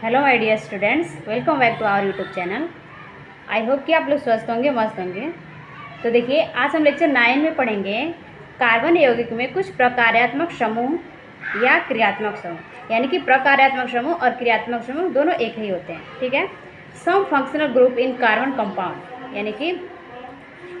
Hello my dear students, welcome back to our YouTube channel. I hope कि आप लोग स्वस्थ होंगे, मस्त होंगे। तो देखिए, आज हम लेक्चर 9 में पढ़ेंगे कार्बन यौगिक में कुछ प्रकार्यात्मक समूह या क्रियात्मक समूह, यानी कि प्रकार्यात्मक समूह और क्रियात्मक समूह दोनों एक ही होते हैं। ठीक है। Some functional group in carbon compound, यानी कि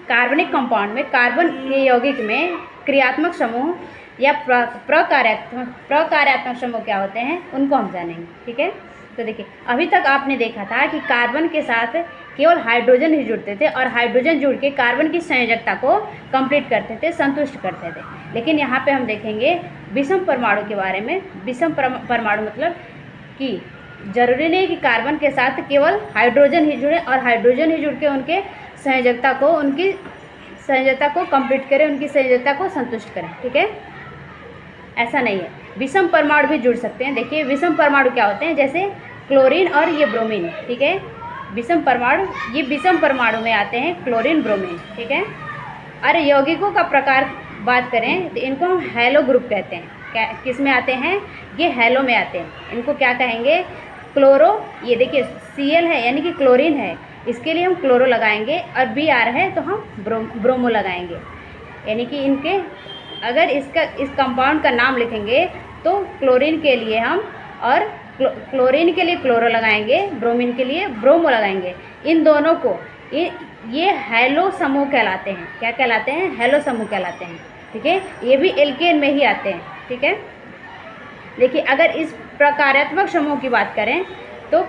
कार्बनिक कंपाउंड में कार्बन के यौगिक में क्रियात्मक समूह या प्रकार्यात्मक समूह क्या होते हैं, उनको हम जानेंगे। ठीक है। तो देखिए, अभी तक आपने देखा था कि कार्बन के साथ केवल हाइड्रोजन ही जुड़ते थे और हाइड्रोजन जुड़ के कार्बन की संयोजकता को कंप्लीट करते थे, संतुष्ट करते थे। लेकिन यहाँ पे हम देखेंगे विषम परमाणु के बारे में। विषम परमाणु मतलब कि जरूरी नहीं कि कार्बन के साथ केवल हाइड्रोजन ही जुड़े और हाइड्रोजन ही जुड़ के उनकी संयोजकता को कंप्लीट करें, उनकी संयोजकता को संतुष्ट करें। ठीक है, ऐसा नहीं है, विषम परमाणु भी जुड़ सकते हैं। देखिए, विषम परमाणु क्या होते हैं, जैसे क्लोरीन और ये ब्रोमीन। ठीक है, विषम परमाणु, ये विषम परमाणु में आते हैं, क्लोरीन ब्रोमीन। ठीक है। और यौगिकों का प्रकार बात करें तो इनको हम हैलो ग्रुप कहते हैं। किस में आते हैं, ये हैलो में आते हैं। इनको क्या कहेंगे, क्लोरो, ये देखिए Cl है यानी कि क्लोरीन है, इसके लिए हम क्लोरो लगाएंगे, और Br है तो हम ब्रोमो लगाएंगे। यानी कि इनके अगर इस कंपाउंड का नाम लिखेंगे तो क्लोरीन के लिए हम और क्लोरीन के लिए क्लोरो लगाएंगे, ब्रोमीन के लिए ब्रोमो लगाएंगे। इन दोनों को ये हैलो समूह कहलाते हैं। क्या कहलाते हैं, हैलो समूह कहलाते हैं। ठीक है, ये भी एल्केन में ही आते हैं। ठीक है। देखिए, अगर इस प्रकार्यात्मक समूह की बात करें तो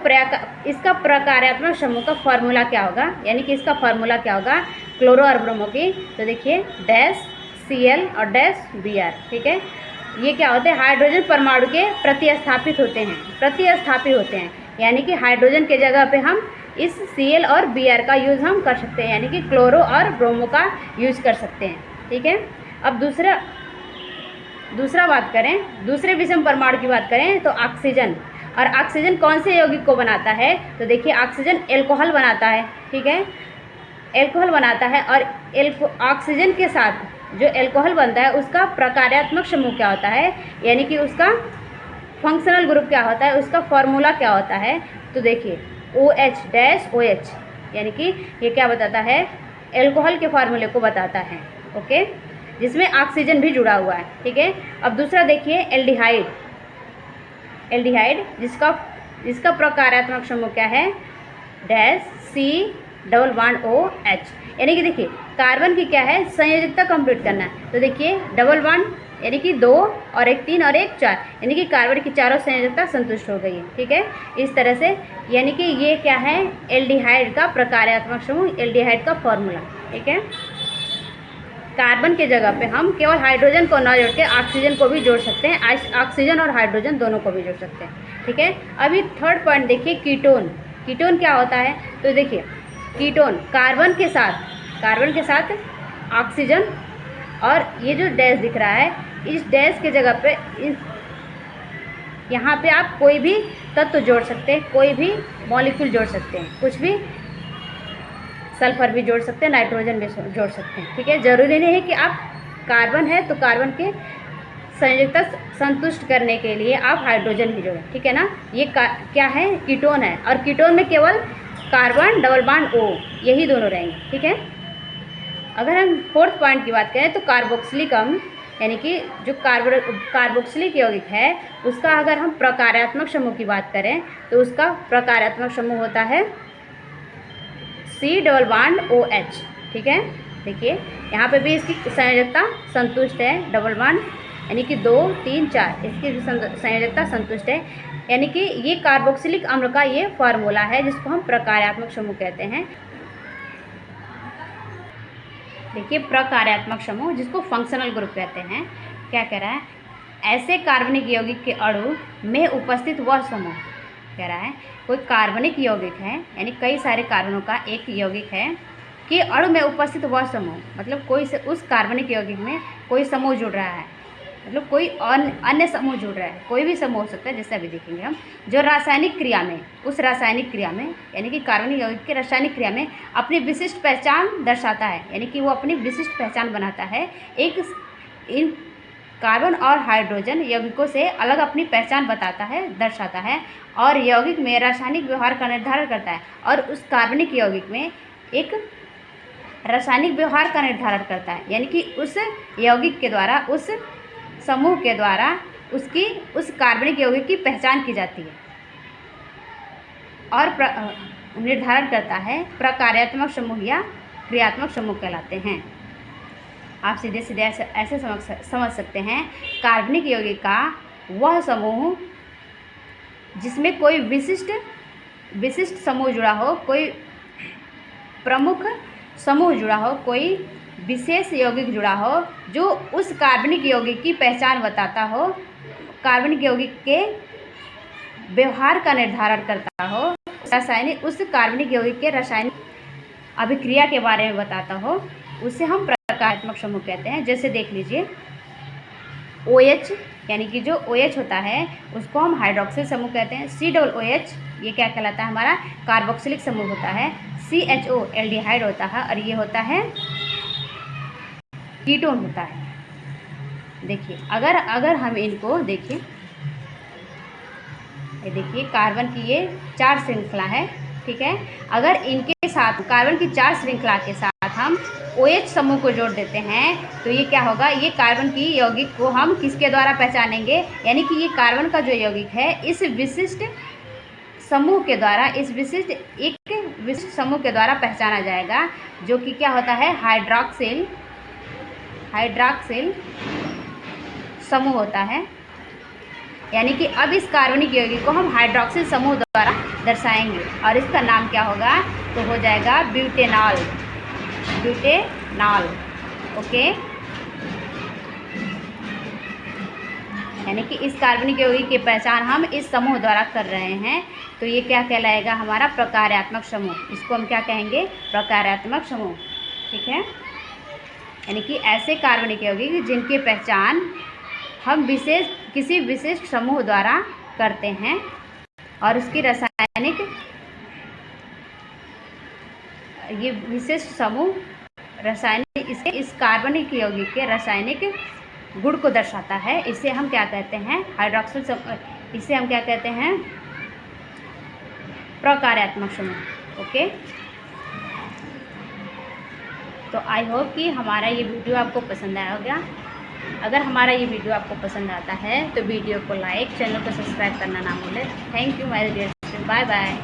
इसका प्रकार्यात्मक समूह का फॉर्मूला क्या होगा, यानी कि इसका फॉर्मूला क्या होगा क्लोरो और ब्रोमो की। तो देखिए, डैश Cl और डैश Br। ठीक है, ये क्या होते हैं, हाइड्रोजन परमाणु के प्रतिस्थापित होते हैं। यानी कि हाइड्रोजन के जगह पे हम इस Cl और Br का यूज़ हम कर सकते हैं, यानी कि क्लोरो और ब्रोमो का यूज़ कर सकते हैं। ठीक है। अब दूसरा बात करें, दूसरे विषम परमाणु की बात करें तो ऑक्सीजन। और ऑक्सीजन कौन से यौगिक को बनाता है, तो देखिए ऑक्सीजन एल्कोहल बनाता है। ठीक है, एल्कोहल बनाता है, और ऑक्सीजन के साथ जो एल्कोहल बनता है उसका प्रकार्यात्मक समूह क्या होता है, यानी कि उसका फंक्शनल ग्रुप क्या होता है, उसका फॉर्मूला क्या होता है। तो देखिए OH डैश OH, यानी कि ये क्या बताता है, एल्कोहल के फार्मूले को बताता है। ओके, जिसमें ऑक्सीजन भी जुड़ा हुआ है। ठीक है। अब दूसरा देखिए एल्डिहाइड, जिसका प्रकार्यात्मक समूह क्या है, डैश C++OH। यानी कि देखिए, कार्बन की क्या है, संयोजकता कंप्लीट करना है। तो देखिए डबल बॉन्ड यानी कि 2 और एक 3 और एक 4, यानी कि कार्बन की चारों संयोजकता संतुष्ट हो गई है। ठीक है, इस तरह से, यानी कि ये क्या है, एल्डिहाइड का प्रकार्यात्मक समूह, एल्डिहाइड का फॉर्मूला। ठीक है। कार्बन के जगह पे हम केवल हाइड्रोजन को न जोड़ के ऑक्सीजन को भी जोड़ सकते हैं, ऑक्सीजन और हाइड्रोजन दोनों को भी जोड़ सकते हैं। ठीक है। अभी थर्ड पॉइंट देखिए, कीटोन क्या होता है। तो देखिए, कीटोन कार्बन के साथ ऑक्सीजन, और ये जो डैश दिख रहा है, इस डैश के जगह पे यहाँ पे आप कोई भी तत्व जोड़ सकते हैं, कोई भी मॉलिक्यूल जोड़ सकते हैं, कुछ भी, सल्फर भी जोड़ सकते हैं, नाइट्रोजन भी जोड़ सकते हैं। ठीक है, ज़रूरी नहीं है कि आप कार्बन है तो कार्बन के संयोजकता संतुष्ट करने के लिए आप हाइड्रोजन भी जोड़ें। ठीक है ना, ये क्या है, कीटोन है, और कीटोन में केवल कार्बन डबल बॉन्ड O, यही दोनों रहेंगे। ठीक है। अगर हम फोर्थ पॉइंट की बात करें तो कार्बोक्सिलिक अम्ल, यानी कि जो कार्बोक्सिलिक यौगिक है, उसका अगर हम प्रकार्यात्मक समूह की बात करें तो उसका प्रकार्यात्मक समूह होता है C++OH। ठीक है। देखिए, यहाँ पे भी इसकी संयोजकता संतुष्ट है, डबल बॉन्ड यानी कि 2 3 4, इसकी भी संयोजकता संतुष्ट है। यानी कि ये कार्बोक्सिलिक अम्ल का ये फार्मूला है, जिसको हम प्रकार्यात्मक समूह कहते हैं। देखिए, प्रकार्यात्मक समूह जिसको फंक्शनल ग्रुप कहते हैं, क्या कह रहा है, ऐसे कार्बनिक यौगिक के अणु में उपस्थित वह समूह, कह रहा है कोई कार्बनिक यौगिक है, यानी कई सारे कार्बनों का एक यौगिक है कि अणु में उपस्थित वह समूह, मतलब कोई से उस कार्बनिक यौगिक में कोई समूह जुड़ रहा है, मतलब कोई अन्य समूह जुड़ रहा है, कोई भी समूह हो सकता है, जैसे अभी देखेंगे हम, जो रासायनिक क्रिया में, उस रासायनिक क्रिया में, यानी कि कार्बनिक यौगिक की रासायनिक क्रिया में अपनी विशिष्ट पहचान दर्शाता है, यानी कि वो अपनी विशिष्ट पहचान बनाता है। कार्बन और हाइड्रोजन यौगिकों से अलग अपनी पहचान बताता है, दर्शाता है और यौगिक में रासायनिक व्यवहार का निर्धारण करता है और उस कार्बनिक यौगिक में एक रासायनिक व्यवहार का निर्धारण करता है, यानी कि उस यौगिक के द्वारा, उस समूह के द्वारा उसकी उस कार्बनिक यौगिक की पहचान की जाती है और निर्धारण करता है। प्रकार्यात्मक समूह या क्रियात्मक समूह कहलाते हैं। आप सीधे सीधे ऐसे समझ सकते हैं, कार्बनिक यौगिक का वह समूह जिसमें कोई विशिष्ट समूह जुड़ा हो, कोई प्रमुख समूह जुड़ा हो, कोई विशेष यौगिक जुड़ा हो जो उस कार्बनिक यौगिक की पहचान बताता हो, कार्बनिक यौगिक के व्यवहार का निर्धारण करता हो, उस कार्बनिक यौगिक के रासायनिक अभिक्रिया के बारे में बताता हो, उसे हम प्रकार्यात्मक समूह कहते हैं। जैसे देख लीजिए OH, यानी कि जो OH होता है उसको हम हाइड्रोक्सिल समूह कहते हैं। COOH ये क्या कहलाता है, हमारा कार्बोक्सिलिक समूह होता है। CHO एल्डिहाइड होता है और ये होता है कीटोन होता है। देखिए अगर हम इनको देखिए, ये देखिए कार्बन की ये 4 श्रृंखला है, ठीक है। अगर इनके साथ कार्बन की 4 श्रृंखला के साथ हम OH समूह को जोड़ देते हैं तो ये क्या होगा, ये कार्बन की यौगिक को हम किसके द्वारा पहचानेंगे, यानी कि ये कार्बन का जो यौगिक है इस विशिष्ट समूह के द्वारा, इस विशिष्ट समूह के द्वारा पहचाना जाएगा, जो कि क्या होता है, हाइड्रॉक्सिल समूह होता है। यानी कि अब इस कार्बनिक यौगिक को हम हाइड्रॉक्सिल समूह द्वारा दर्शाएंगे और इसका नाम क्या होगा, तो हो जाएगा ब्यूटेनॉल। ओके, यानी कि इस कार्बनिक यौगिक की पहचान हम इस समूह द्वारा कर रहे हैं, तो ये क्या कहलाएगा, हमारा प्रकार्यात्मक समूह। इसको हम क्या कहेंगे, प्रकार्यात्मक समूह, ठीक है। यानी कि ऐसे कार्बनिक यौगिक जिनकी पहचान हम किसी विशिष्ट समूह द्वारा करते हैं और उसकी रासायनिक, ये विशिष्ट समूह रासायनिक इस कार्बनिक यौगिक के रासायनिक गुण को दर्शाता है। इसे हम क्या कहते हैं, हाइड्रॉक्सिल, इसे हम क्या कहते हैं, प्रकार्यात्मक समूह। ओके, तो आई होप कि हमारा ये वीडियो आपको पसंद आया होगा। अगर हमारा ये वीडियो आपको पसंद आता है तो वीडियो को लाइक, चैनल को सब्सक्राइब करना ना भूलें। Thank you my dear student, bye bye.